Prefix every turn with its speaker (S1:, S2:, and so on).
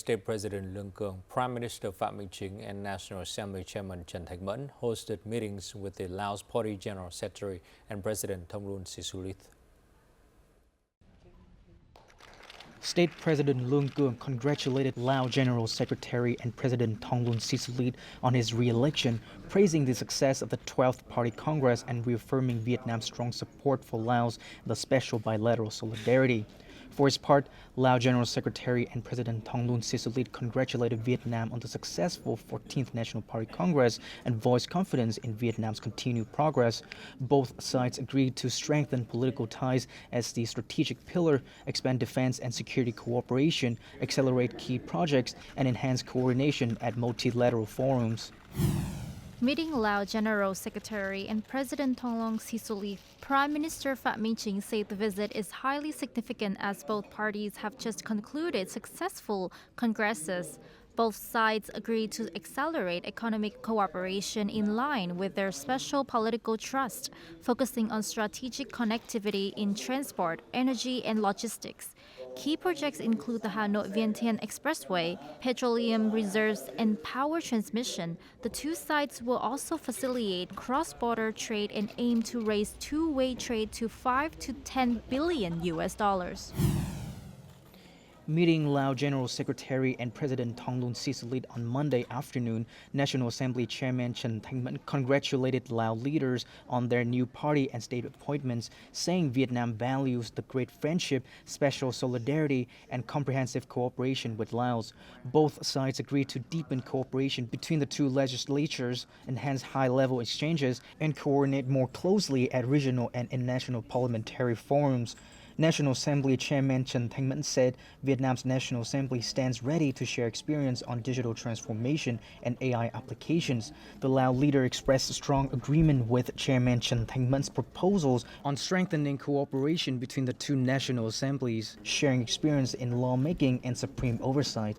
S1: State President Luong Cuong, Prime Minister Pham Minh Chinh, and National Assembly Chairman Thanh hosted meetings with the Laos Party General Secretary and President Thongloun Sisoulith.
S2: State President Luong Cuong congratulated Lao General Secretary and President Thongloun Sisoulith on his re-election, praising the success of the 12th Party Congress and reaffirming Vietnam's strong support for Laos and the special bilateral solidarity. For his part, Lao General Secretary and President Thongloun Sisoulith congratulated Vietnam on the successful 14th National Party Congress and voiced confidence in Vietnam's continued progress. Both sides agreed to strengthen political ties as the strategic pillar, expand defense and security cooperation, accelerate key projects, and enhance coordination at multilateral forums.
S3: Meeting Lao General Secretary and President Thongloun Sisoulith, Prime Minister Pham Minh Chinh said the visit is highly significant as both parties have just concluded successful congresses. Both sides agreed to accelerate economic cooperation in line with their special political trust, focusing on strategic connectivity in transport, energy, and logistics. Key projects include the Hanoi-Vientiane Expressway, petroleum reserves, and power transmission. The two sides will also facilitate cross-border trade and aim to raise two-way trade to $5 to $10 billion.
S2: Meeting Lao General Secretary and President Thongloun Sisoulith on Monday afternoon, National Assembly Chairman Thanh congratulated Lao leaders on their new party and state appointments, saying Vietnam values the great friendship, special solidarity, and comprehensive cooperation with Laos. Both sides agreed to deepen cooperation between the two legislatures, enhance high-level exchanges, and coordinate more closely at regional and international parliamentary forums. National Assembly Chairman Thanh said Vietnam's National Assembly stands ready to share experience on digital transformation and AI applications. The Lao leader expressed strong agreement with Chairman Thanh proposals on strengthening cooperation between the two national assemblies, sharing experience in lawmaking and supreme oversight.